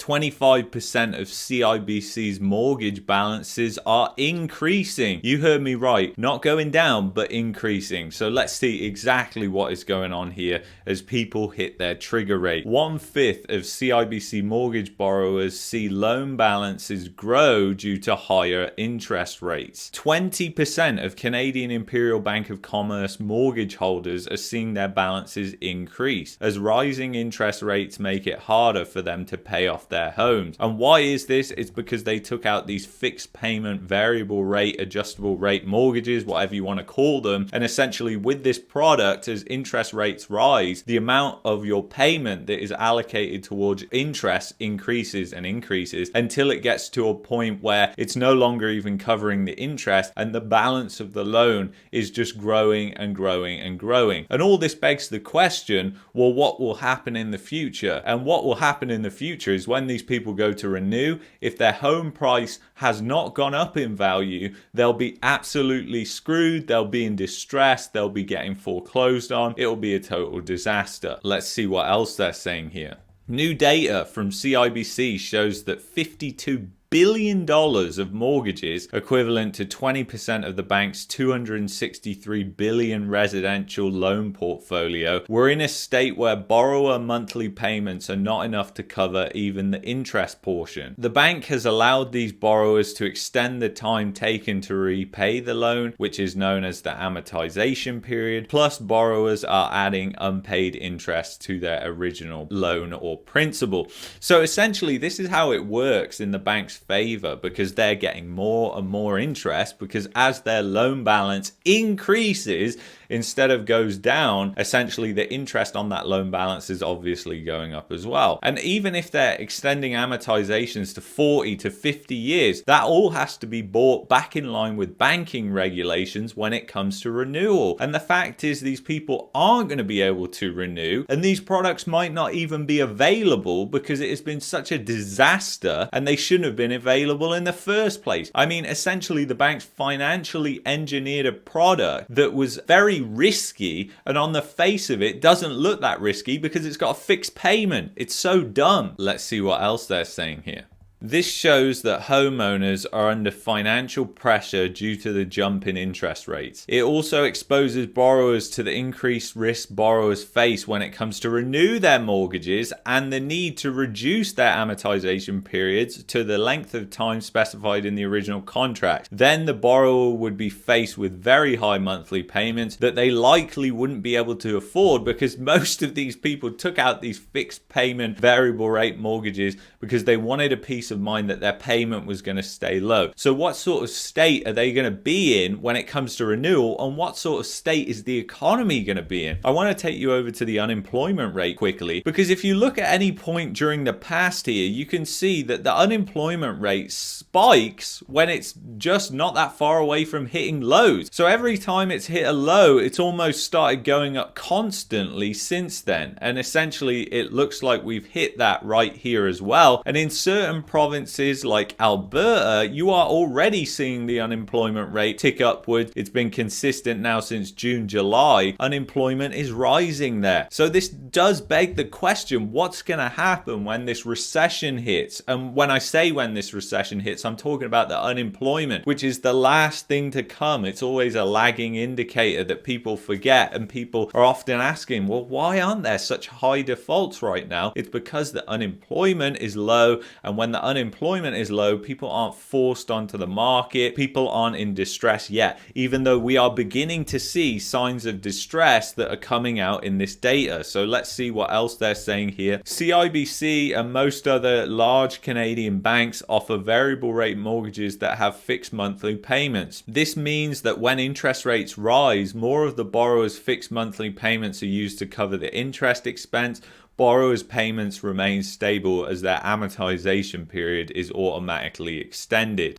25% of CIBC's mortgage balances are increasing. You heard me right, not going down, but increasing. So let's see exactly what is going on here as people hit their trigger rate. 1/5 of CIBC mortgage borrowers see loan balances grow due to higher interest rates. 20% of Canadian Imperial Bank of Commerce mortgage holders are seeing their balances increase as rising interest rates make it harder for them to pay off their homes. And why is this? It's because they took out these fixed payment, variable rate, adjustable rate mortgages, whatever you want to call them. And essentially with this product, as interest rates rise, the amount of your payment that is allocated towards interest increases and increases until it gets to a point where it's no longer even covering the interest and the balance of the loan is just growing and growing and growing. And all this begs the question, well, what will happen in the future? And what will happen in the future is when these people go to renew, if their home price has not gone up in value, they'll be absolutely screwed. They'll be in distress. They'll be getting foreclosed on. It'll be a total disaster. Let's see what else they're saying here. New data from CIBC shows that $52 billion of mortgages, equivalent to 20% of the bank's $263 billion residential loan portfolio, were in a state where borrower monthly payments are not enough to cover even the interest portion. The bank has allowed these borrowers to extend the time taken to repay the loan, which is known as the amortization period, plus borrowers are adding unpaid interest to their original loan or principal. So essentially, this is how it works in the bank's favor, because they're getting more and more interest, because as their loan balance increases instead of goes down, essentially the interest on that loan balance is obviously going up as well. And even if they're extending amortizations to 40 to 50 years, that all has to be brought back in line with banking regulations when it comes to renewal. And the fact is, these people aren't going to be able to renew, and these products might not even be available because it has been such a disaster and they shouldn't have been available in the first place. I mean, essentially the bank's financially engineered a product that was very risky, and on the face of it doesn't look that risky because it's got a fixed payment. It's so dumb. Let's see what else they're saying here. This shows that homeowners are under financial pressure due to the jump in interest rates. It also exposes borrowers to the increased risk borrowers face when it comes to renew their mortgages and the need to reduce their amortization periods to the length of time specified in the original contract. Then the borrower would be faced with very high monthly payments that they likely wouldn't be able to afford, because most of these people took out these fixed payment variable rate mortgages because they wanted a peace of mind that their payment was going to stay low. So what sort of state are they going to be in when it comes to renewal, and what sort of state is the economy going to be in? I want to take you over to the unemployment rate quickly, because if you look at any point during the past here, you can see that the unemployment rate spikes when it's just not that far away from hitting lows. So every time it's hit a low, it's almost started going up constantly since then. And essentially it looks like we've hit that right here as well. And in certain provinces like Alberta, you are already seeing the unemployment rate tick upward. It's been consistent now since June, July. Unemployment is rising there. So this does beg the question, what's going to happen when this recession hits? And when I say when this recession hits, I'm talking about the unemployment, which is the last thing to come. It's always a lagging indicator that people forget, and people are often asking, well, why aren't there such high defaults right now? It's because the unemployment is low, and when the unemployment is low, people aren't forced onto the market. People aren't in distress yet, even though we are beginning to see signs of distress that are coming out in this data. So let's see what else they're saying here. CIBC and most other large Canadian banks offer variable rate mortgages that have fixed monthly payments. This means that when interest rates rise, more of the borrower's fixed monthly payments are used to cover the interest expense. Borrowers' payments remain stable as their amortization period is automatically extended.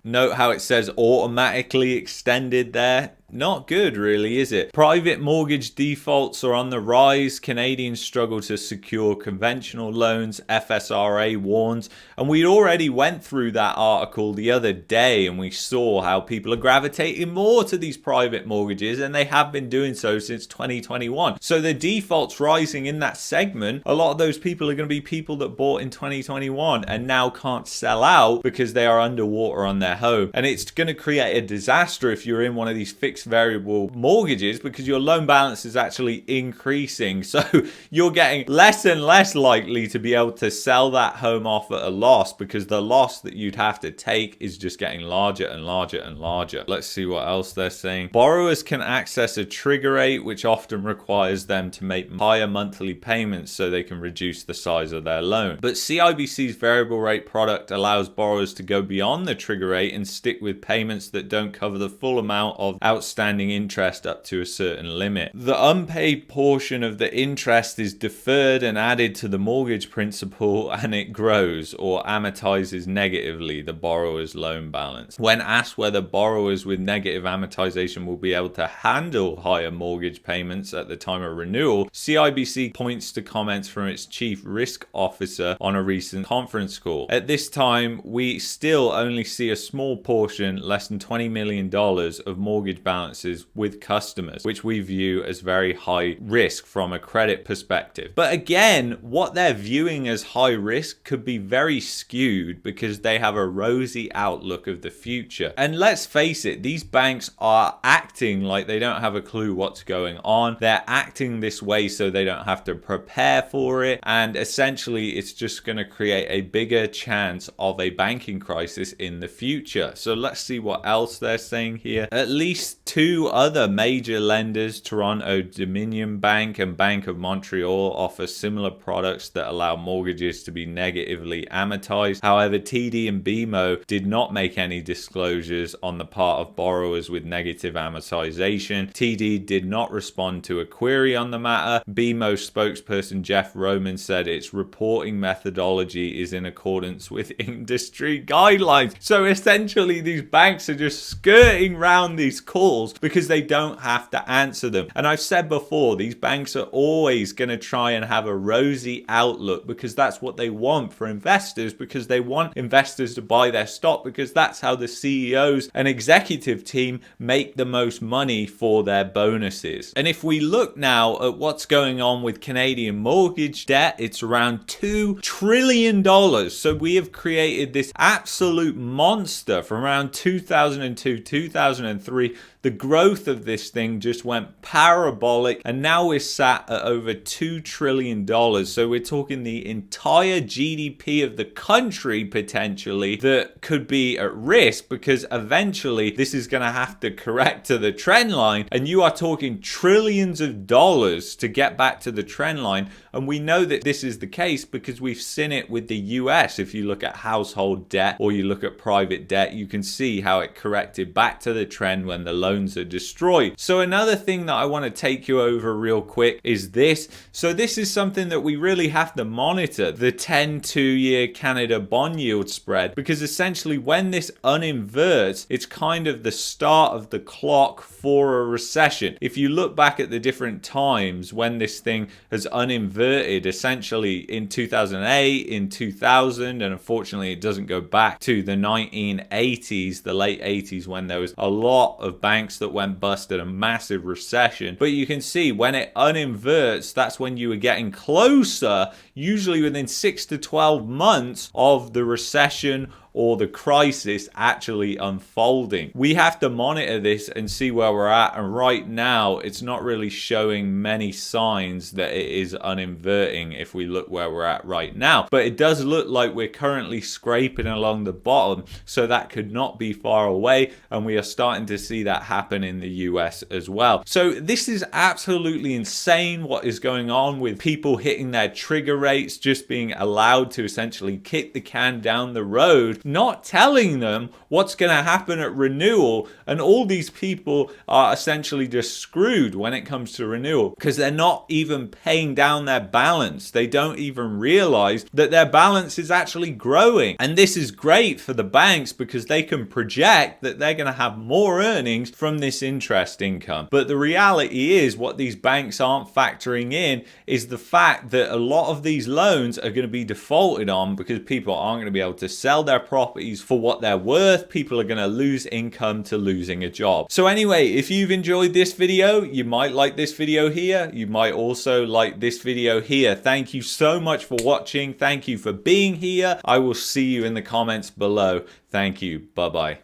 Note how it says automatically extended there. Not good, really, is it? Private mortgage defaults are on the rise. Canadians struggle to secure conventional loans, FSRA warns. And we already went through that article the other day, and we saw how people are gravitating more to these private mortgages, and they have been doing so since 2021. So the defaults rising in that segment, a lot of those people are going to be people that bought in 2021 and now can't sell out because they are underwater on their home. And it's going to create a disaster if you're in one of these fixed variable mortgages, because your loan balance is actually increasing. So you're getting less and less likely to be able to sell that home off at a loss, because the loss that you'd have to take is just getting larger and larger and larger. Let's see what else they're saying. Borrowers can access a trigger rate, which often requires them to make higher monthly payments so they can reduce the size of their loan. But CIBC's variable rate product allows borrowers to go beyond the trigger rate and stick with payments that don't cover the full amount of outstanding interest up to a certain limit. The unpaid portion of the interest is deferred and added to the mortgage principal, and it grows or amortizes negatively the borrower's loan balance. When asked whether borrowers with negative amortization will be able to handle higher mortgage payments at the time of renewal, CIBC points to comments from its chief risk officer on a recent conference call. At this time, we still only see a small portion, less than $20 million, of mortgage balances with customers, which we view as very high risk from a credit perspective. But again, what they're viewing as high risk could be very skewed because they have a rosy outlook of the future. And let's face it, these banks are acting like they don't have a clue what's going on. They're acting this way so they don't have to prepare for it, and essentially it's just going to create a bigger chance of a banking crisis in the future. So let's see what else they're saying here. At least two other major lenders, Toronto Dominion Bank and Bank of Montreal, offer similar products that allow mortgages to be negatively amortized. However, TD and BMO did not make any disclosures on the part of borrowers with negative amortization. TD did not respond to a query on the matter. BMO spokesperson Jeff Roman said its reporting methodology is in accordance with industry guidelines. So essentially these banks are just skirting around these calls because they don't have to answer them. And I've said before, these banks are always going to try and have a rosy outlook because that's what they want for investors, because they want investors to buy their stock, because that's how the CEOs and executive team make the most money for their bonuses. And if we look now at what's going on with Canadian mortgage debt, it's around $2 trillion. So we have created this absolute monster from around 2002, 2003. The growth of this thing just went parabolic, and now we're sat at over $2 trillion. So we're talking the entire GDP of the country potentially that could be at risk, because eventually this is going to have to correct to the trend line, and you are talking trillions of dollars to get back to the trend line. And we know that this is the case because we've seen it with the US. If you look at household debt or you look at private debt, you can see how it corrected back to the trend when the loans are destroyed. So another thing that I want to take you over real quick is this. So this is something that we really have to monitor, the 10 2-year Canada bond yield spread, because essentially when this uninverts, it's kind of the start of the clock for a recession. If you look back at the different times when this thing has uninverted, essentially in 2008, in 2000, and unfortunately it doesn't go back to the 1980s, the late 80s, when there was a lot of banks that went bust in a massive recession. But you can see when it uninverts, that's when you were getting closer, usually within 6 to 12 months of the recession or the crisis actually unfolding. We have to monitor this and see where we're at, and right now it's not really showing many signs that it is uninverting if we look where we're at right now. But it does look like we're currently scraping along the bottom, so that could not be far away, and we are starting to see that happen in the US as well. So this is absolutely insane what is going on with people hitting their trigger rates, just being allowed to essentially kick the can down the road screwed, not telling them what's going to happen at renewal. And all these people are essentially just screwed when it comes to renewal because they're not even paying down their balance. They don't even realize that their balance is actually growing. And this is great for the banks because they can project that they're going to have more earnings from this interest income. But the reality is, what these banks aren't factoring in is the fact that a lot of these loans are going to be defaulted on because people aren't going to be able to sell their properties for what they're worth. People are going to lose income to losing a job. So anyway, if you've enjoyed this video, you might like this video here. You might also like this video here. Thank you so much for watching. Thank you for being here. I will see you in the comments below. Thank you. Bye-bye.